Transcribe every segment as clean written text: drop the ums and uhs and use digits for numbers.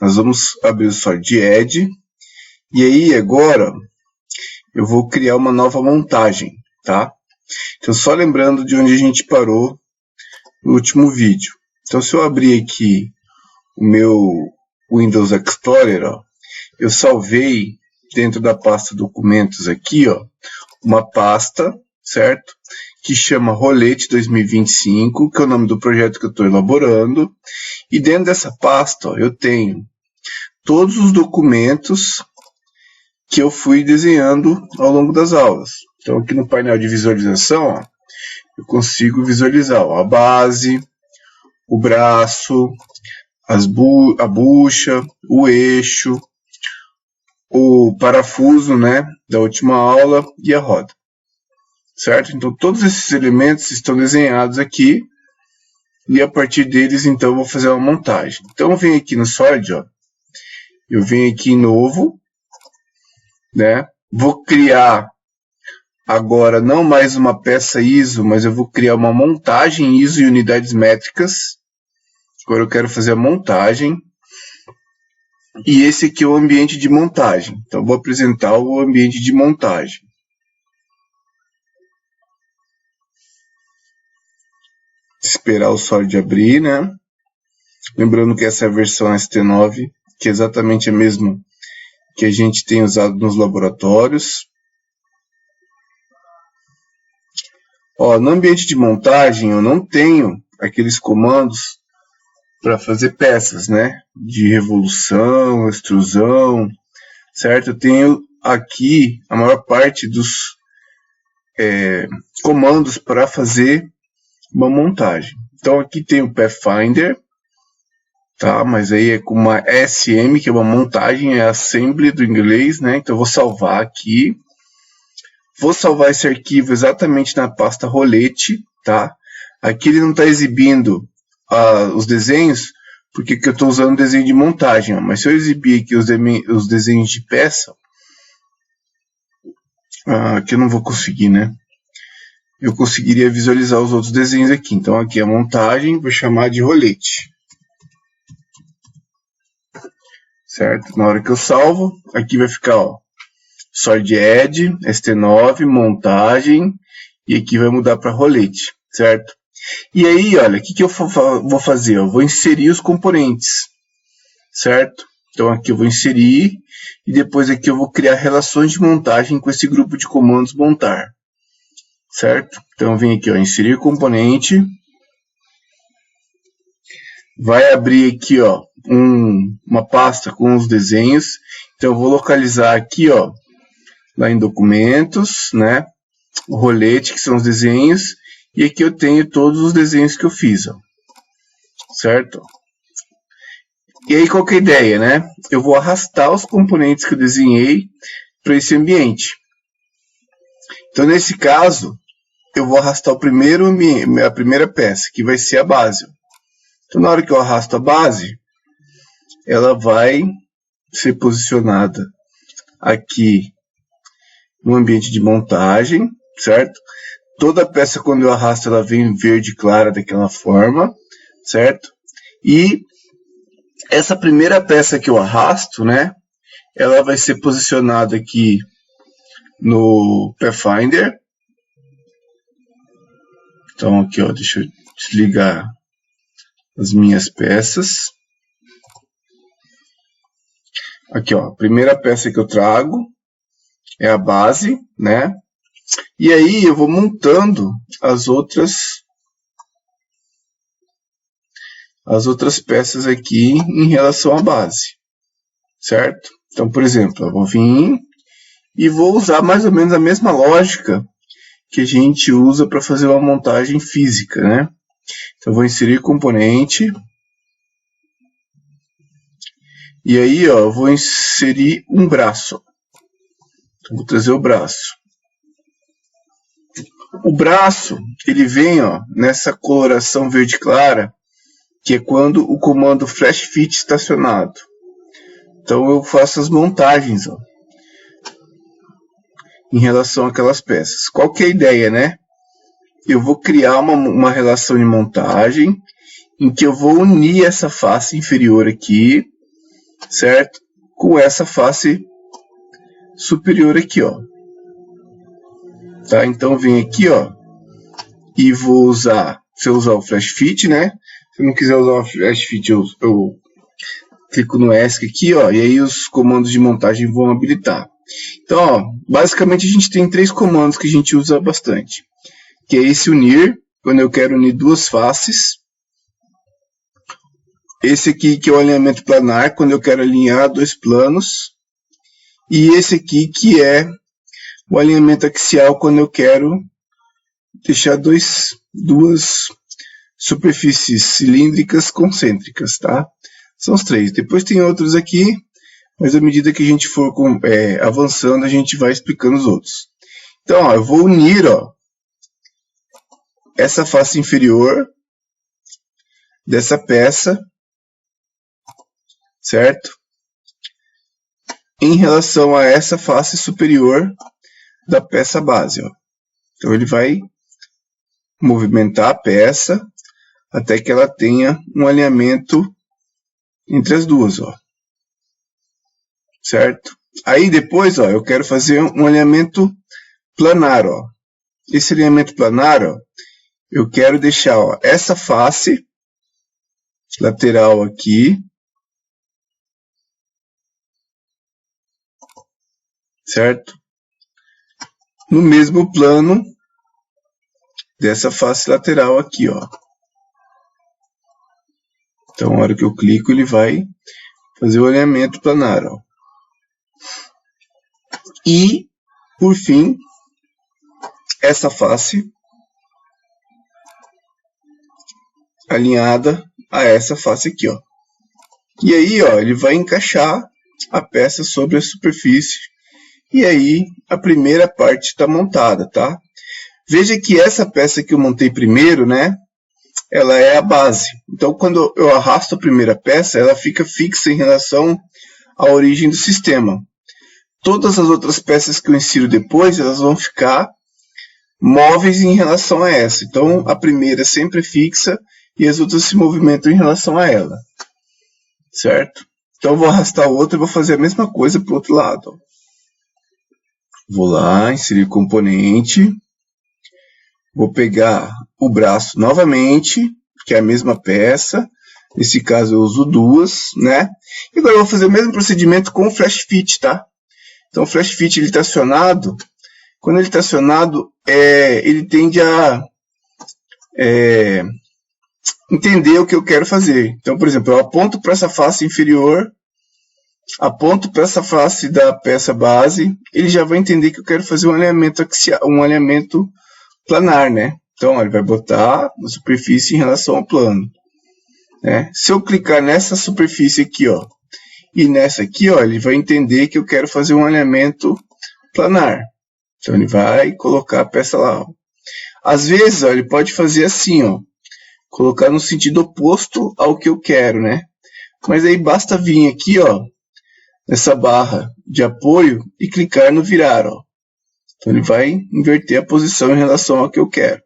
Nós vamos abrir o SolidEd. E aí, agora, eu vou criar uma nova montagem, tá? Então, só lembrando de onde a gente parou no último vídeo. Então, se eu abrir aqui o meu Windows Explorer, ó, eu salvei dentro da pasta documentos aqui, ó, uma pasta, certo? Que chama Rolete 2025, que é o nome do projeto que eu estou elaborando. E dentro dessa pasta, ó, eu tenho todos os documentos que eu fui desenhando ao longo das aulas. Então, aqui no painel de visualização, ó, eu consigo visualizar, ó, a base, o braço, a bucha, o eixo, o parafuso, né, da última aula e a roda. Certo? Então, todos esses elementos estão desenhados aqui e a partir deles, então, eu vou fazer uma montagem. Então, eu venho aqui no Solid, ó, eu venho aqui em Novo, né, vou criar agora não mais uma peça ISO, mas eu vou criar uma montagem ISO e unidades métricas. Agora eu quero fazer a montagem. E esse aqui é o ambiente de montagem. Então, eu vou apresentar o ambiente de montagem. Esperar o Solid abrir, né? Lembrando que essa é a versão ST9, que é exatamente a mesma que a gente tem usado nos laboratórios. Ó, no ambiente de montagem, eu não tenho aqueles comandos para fazer peças, né? De revolução, extrusão, certo? Eu tenho aqui a maior parte dos comandos para fazer uma montagem. Então aqui tem o Pathfinder, tá? Mas aí é com uma SM, que é uma montagem, é assembly do inglês, né? Então eu vou salvar aqui. Vou salvar esse arquivo exatamente na pasta rolete, tá? Aqui ele não está exibindo os desenhos, porque eu estou usando desenho de montagem, ó. Mas se eu exibir aqui os desenhos de peça, aqui eu não vou conseguir, né? Eu conseguiria visualizar os outros desenhos aqui. Então aqui é a montagem, vou chamar de rolete. Certo? Na hora que eu salvo, aqui vai ficar, ó, SolidEd, ST9, montagem, e aqui vai mudar para rolete, certo? E aí, olha, o que eu vou fazer? Eu vou inserir os componentes, certo? Então aqui eu vou inserir, e depois aqui eu vou criar relações de montagem com esse grupo de comandos montar. Certo? Então vem aqui, ó, inserir componente. Vai abrir aqui, ó, uma pasta com os desenhos. Então eu vou localizar aqui, ó, lá em documentos, né? O rolete, que são os desenhos. E aqui eu tenho todos os desenhos que eu fiz, ó. Certo? E aí qual que é a ideia, né? Eu vou arrastar os componentes que eu desenhei para esse ambiente. Então nesse caso, eu vou arrastar a primeira peça, que vai ser a base. Então, na hora que eu arrasto a base, ela vai ser posicionada aqui no ambiente de montagem, certo? Toda peça, quando eu arrasto, ela vem verde clara daquela forma, certo? E essa primeira peça que eu arrasto, né? Ela vai ser posicionada aqui no Pathfinder. Então aqui, ó, deixa eu desligar as minhas peças. Aqui, ó, a primeira peça que eu trago é a base, né? E aí eu vou montando as outras peças aqui em relação à base, certo? Então, por exemplo, eu vou vir e vou usar mais ou menos a mesma lógica que a gente usa para fazer uma montagem física, né? Então, eu vou inserir componente. E aí, ó, eu vou inserir um braço. Então, vou trazer o braço. O braço, ele vem, ó, nessa coloração verde clara, que é quando o comando flash fit está acionado. Então, eu faço as montagens, ó, em relação àquelas peças. Qual que é a ideia, né? Eu vou criar uma relação de montagem em que eu vou unir essa face inferior aqui certo? Com essa face superior aqui, ó. Tá? Então vem aqui, ó, e vou usar, se eu usar o Flash Fit, né? Se eu não quiser usar o Flash Fit, eu clico no ESC aqui, ó, e aí os comandos de montagem vão habilitar. Então, ó, basicamente a gente tem 3 comandos que a gente usa bastante, que é esse unir, quando eu quero unir 2 faces. Esse aqui que é o alinhamento planar, quando eu quero alinhar 2 planos. E esse aqui que é o alinhamento axial, quando eu quero deixar duas superfícies cilíndricas concêntricas, tá? São os 3. Depois tem outros aqui, mas à medida que a gente for avançando, a gente vai explicando os outros. Então, ó, eu vou unir, ó, essa face inferior dessa peça, certo? Em relação a essa face superior da peça base, ó. Então ele vai movimentar a peça até que ela tenha um alinhamento entre as duas, ó. Certo? Aí depois, ó, eu quero fazer um alinhamento planar, ó. Esse alinhamento planar, ó, eu quero deixar, ó, essa face lateral aqui, certo? No mesmo plano dessa face lateral aqui, ó. Então, na hora que eu clico, ele vai fazer o alinhamento planar, ó. E, por fim, essa face alinhada a essa face aqui, ó. E aí, ó, ele vai encaixar a peça sobre a superfície. E aí, a primeira parte está montada, tá? Veja que essa peça que eu montei primeiro, né? Ela é a base. Então, quando eu arrasto a primeira peça, ela fica fixa em relação à origem do sistema. Todas as outras peças que eu insiro depois, elas vão ficar móveis em relação a essa. Então, a primeira sempre é fixa e as outras se movimentam em relação a ela. Certo? Então, eu vou arrastar a outra e vou fazer a mesma coisa para o outro lado. Ó. Vou lá, inserir componente. Vou pegar o braço novamente, que é a mesma peça. Nesse caso eu uso 2, né? E agora eu vou fazer o mesmo procedimento com o Flash Fit, tá? Então o Flash Fit ele está acionado. Quando ele está acionado, ele tende a entender o que eu quero fazer. Então, por exemplo, eu aponto para essa face inferior, aponto para essa face da peça base, ele já vai entender que eu quero fazer um alinhamento axial, um alinhamento planar, né? Então, ó, ele vai botar a superfície em relação ao plano. Né? Se eu clicar nessa superfície aqui, ó, e nessa aqui, ó, ele vai entender que eu quero fazer um alinhamento planar. Então, ele vai colocar a peça lá. Ó. Às vezes, ó, ele pode fazer assim, ó, colocar no sentido oposto ao que eu quero, né? Mas aí basta vir aqui, ó, nessa barra de apoio e clicar no virar, ó. Então ele vai inverter a posição em relação ao que eu quero.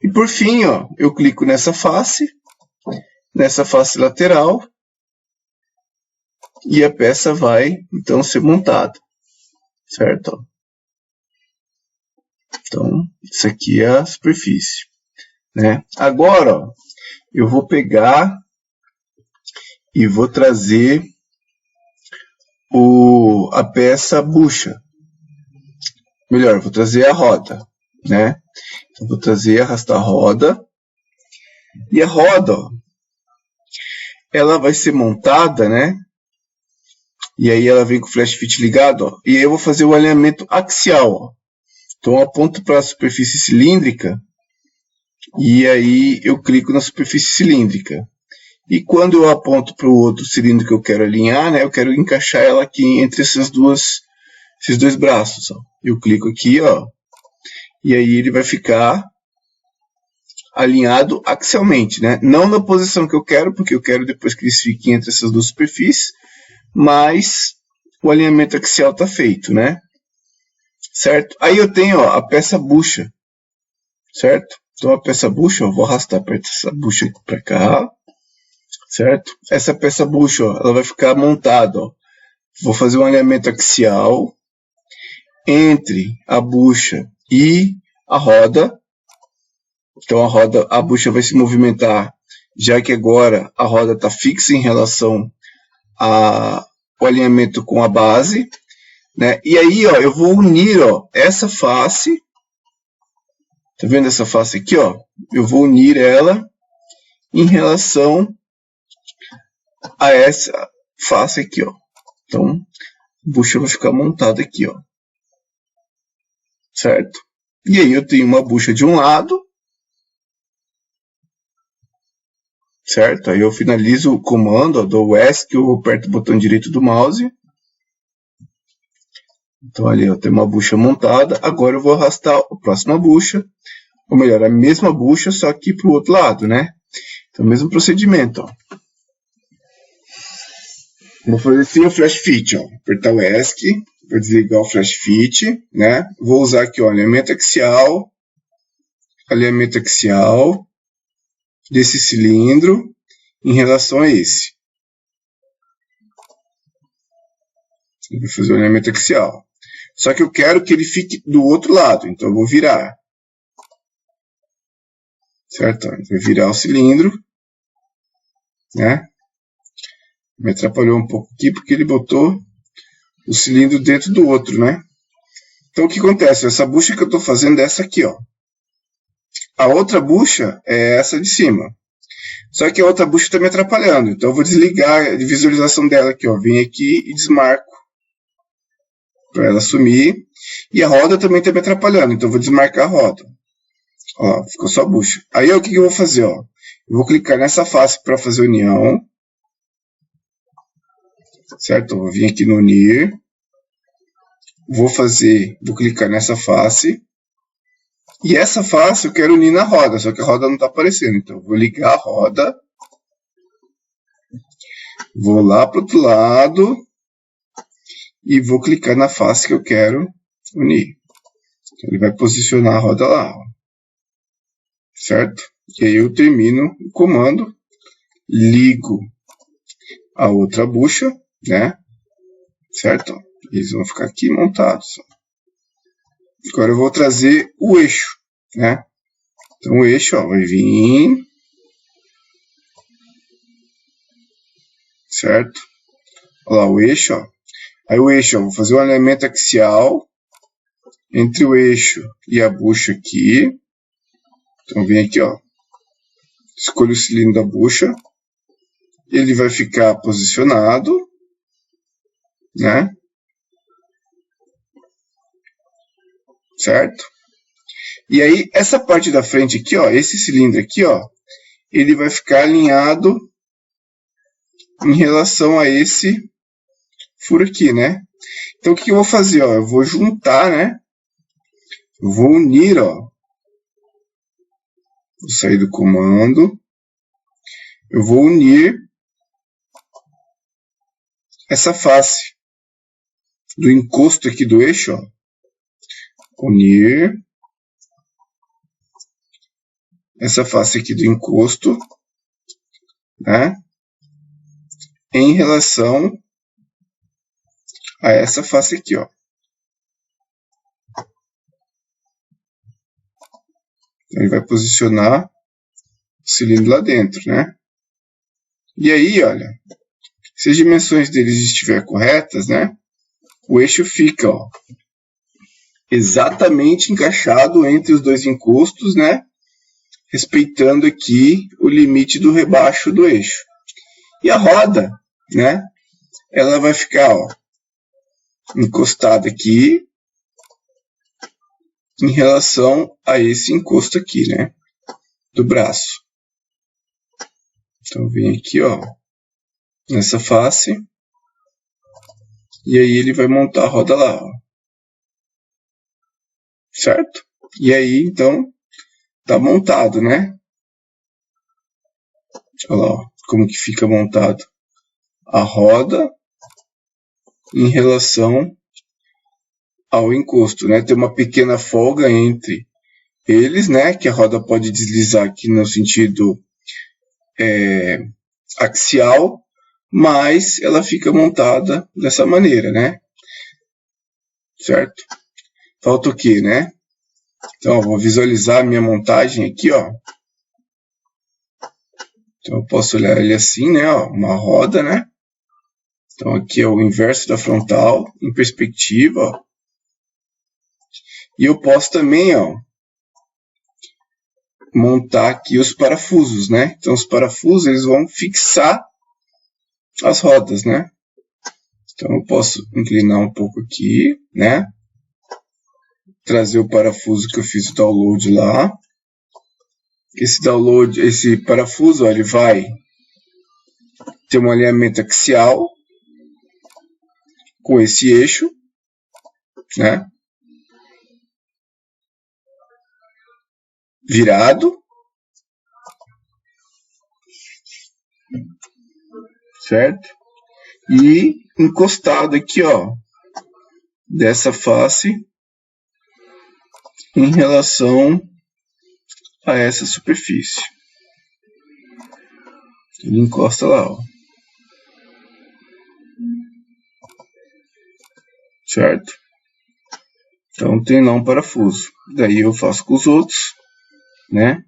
E por fim, ó, eu clico nessa face lateral, e a peça vai então ser montada, certo? Então, isso aqui é a superfície, né? Agora, ó, eu vou pegar e vou trazer a peça bucha. Melhor, eu vou trazer a roda, né? Então, vou trazer, arrastar a roda. E a roda, ó, ela vai ser montada, né? E aí ela vem com o Flash Fit ligado, ó. E aí eu vou fazer o alinhamento axial, ó. Então eu aponto para a superfície cilíndrica. E aí eu clico na superfície cilíndrica. E quando eu aponto para o outro cilindro que eu quero alinhar, né? Eu quero encaixar ela aqui entre esses dois braços, ó. Eu clico aqui, ó. E aí ele vai ficar alinhado axialmente, né? Não na posição que eu quero, porque eu quero depois que eles fiquem entre essas duas superfícies, mas o alinhamento axial está feito, né? Certo? Aí eu tenho, ó, a peça bucha, certo? Então a peça bucha, eu vou arrastar a peça bucha para cá, certo? Essa peça bucha, ó, ela vai ficar montada, ó. Vou fazer um alinhamento axial entre a bucha e a roda. Então a bucha vai se movimentar, já que agora a roda está fixa em relação ao alinhamento com a base, né? E aí, ó, eu vou unir, ó, essa face. Tá vendo essa face aqui, ó? Eu vou unir ela em relação a essa face aqui, ó. Então, a bucha vai ficar montada aqui, ó. Certo? E aí eu tenho uma bucha de um lado. Certo? Aí eu finalizo o comando, ó, dou ESC, eu aperto o botão direito do mouse. Então ali eu tenho uma bucha montada. Agora eu vou arrastar a próxima bucha. Ou melhor, a mesma bucha, só que para o outro lado, né? Então, mesmo procedimento, ó. Vou fazer sem o flash fit, ó. Apertar o ESC, vou desligar o flash fit, né? Vou usar aqui, ó, alinhamento axial desse cilindro em relação a esse. Eu vou fazer o alinhamento axial. Só que eu quero que ele fique do outro lado, então eu vou virar. Certo? Vai virar o cilindro, né? Me atrapalhou um pouco aqui porque ele botou o cilindro dentro do outro, né? Então o que acontece? Essa bucha que eu estou fazendo é essa aqui, ó. A outra bucha é essa de cima. Só que a outra bucha está me atrapalhando. Então eu vou desligar a visualização dela aqui, ó. Venho aqui e desmarco para ela sumir. E a roda também está me atrapalhando. Então eu vou desmarcar a roda. Ó, ficou só a bucha. Aí o que eu vou fazer, ó? Eu vou clicar nessa face para fazer união. Certo? Eu vou vir aqui no unir. Vou clicar nessa face. E essa face eu quero unir na roda, só que a roda não está aparecendo. Então eu vou ligar a roda. Vou lá para o outro lado. E vou clicar na face que eu quero unir. Então, ele vai posicionar a roda lá, ó. Certo? E aí eu termino o comando. Ligo a outra bucha, né? Certo? Eles vão ficar aqui montados. Agora eu vou trazer o eixo, né? Então o eixo, ó, vai vir. Certo? Olha lá o eixo, ó. Aí o eixo, ó, vou fazer um alinhamento axial entre o eixo e a bucha aqui. Então vem aqui, ó. Escolho o cilindro da bucha. Ele vai ficar posicionado, né? Certo? E aí, essa parte da frente aqui, ó, esse cilindro aqui, ó, ele vai ficar alinhado em relação a esse furo aqui, né? Então, o que eu vou fazer, ó? Eu vou juntar, né? Eu vou unir, ó. Vou sair do comando. Eu vou unir essa face do encosto aqui do eixo, ó. Unir essa face aqui do encosto, né? Em relação a essa face aqui, ó. Então, ele vai posicionar o cilindro lá dentro, né? E aí, olha, se as dimensões deles estiverem corretas, né? O eixo fica, ó, exatamente encaixado entre os dois encostos, né? Respeitando aqui o limite do rebaixo do eixo. E a roda, né? Ela vai ficar, ó, encostada aqui em relação a esse encosto aqui, né? Do braço. Então vem aqui, ó, nessa face. E aí ele vai montar a roda lá, ó. Certo? E aí, então, tá montado, né? Olha lá, ó, como que fica montado a roda em relação ao encosto, né? Tem uma pequena folga entre eles, né? Que a roda pode deslizar aqui no sentido axial, mas ela fica montada dessa maneira, né? Certo? Falta o quê, né? Então, eu vou visualizar a minha montagem aqui, ó. Então, eu posso olhar ele assim, né? Ó, uma roda, né? Então, aqui é o inverso da frontal, em perspectiva, ó. E eu posso também, ó, montar aqui os parafusos, né? Então, os parafusos, eles vão fixar as rodas, né? Então, eu posso inclinar um pouco aqui, né? Trazer o parafuso que eu fiz o download lá. Esse parafuso, ó, ele vai ter um alinhamento axial com esse eixo, né? Virado, certo? E encostado aqui, ó, dessa face em relação a essa superfície. Ele encosta lá, ó. Certo? Então tem lá um parafuso. Daí eu faço com os outros, né?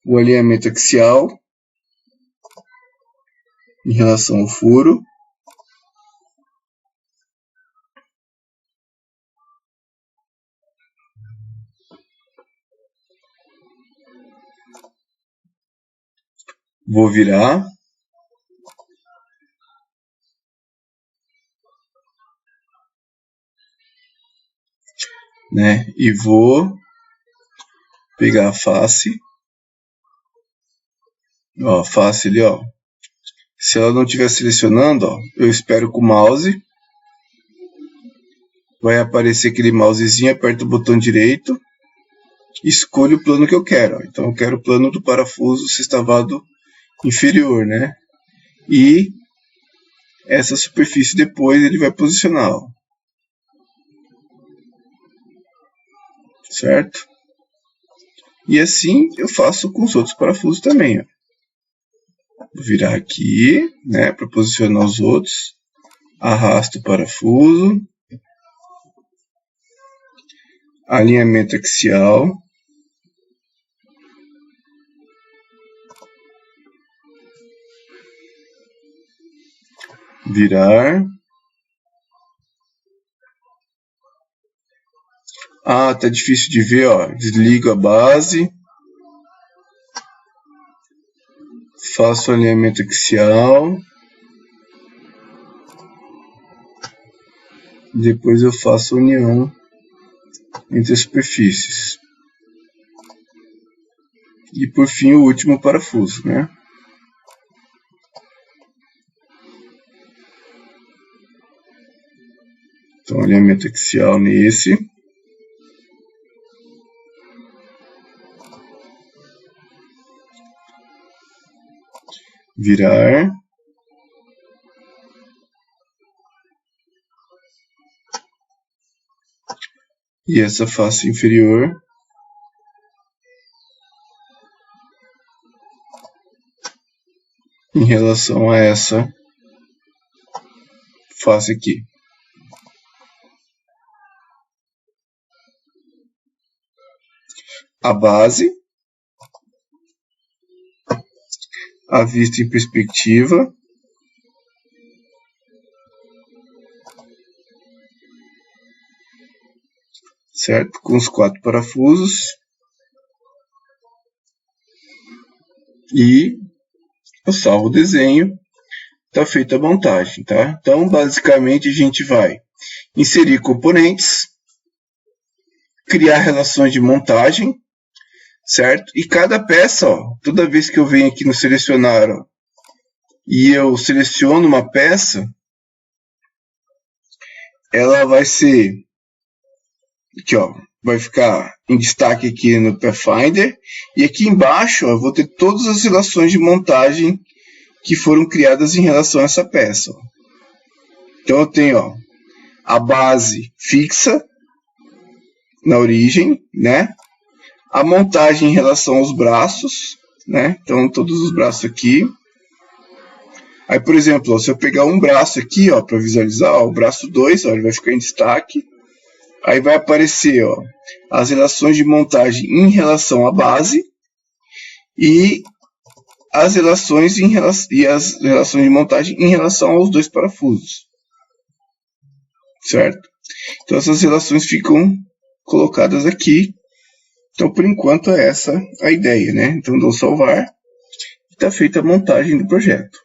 O alinhamento axial em relação ao furo. Vou virar. Né? E vou pegar a face. Ó, a face ali, ó. Se ela não estiver selecionando, ó, eu espero com o mouse. Vai aparecer aquele mousezinho, aperto o botão direito. Escolho o plano que eu quero. Ó. Então eu quero o plano do parafuso sextavado inferior, né? E essa superfície depois ele vai posicionar, ó. Certo? E assim eu faço com os outros parafusos também, ó. Vou virar aqui, né, para posicionar os outros. Arrasto o parafuso. Alinhamento axial. Virar. Ah, tá difícil de ver, ó. Desligo a base. Faço o alinhamento axial. Depois eu faço a união entre as superfícies. E por fim o último parafuso, né? Então alinhamento axial nesse. Virar. E essa face inferior em relação a essa face aqui. A base, a vista em perspectiva, certo? Com os 4 parafusos e eu salvo o desenho, está feita a montagem, tá? Então, basicamente, a gente vai inserir componentes, criar relações de montagem, certo? E cada peça, ó, toda vez que eu venho aqui no selecionar, ó, e eu seleciono uma peça, ela vai ser aqui, ó, vai ficar em destaque aqui no Pathfinder, e aqui embaixo, ó, eu vou ter todas as relações de montagem que foram criadas em relação a essa peça. Ó. Então eu tenho, ó, a base fixa na origem, né? A montagem em relação aos braços, né? Então, todos os braços aqui. Aí, por exemplo, ó, se eu pegar um braço aqui, ó, para visualizar, ó, o braço 2, ó, ele vai ficar em destaque. Aí vai aparecer, ó, as relações de montagem em relação à base e as relações de montagem em relação aos dois parafusos. Certo? Então, essas relações ficam colocadas aqui. Então, por enquanto, é essa a ideia, né? Então, dou salvar. Está feita a montagem do projeto.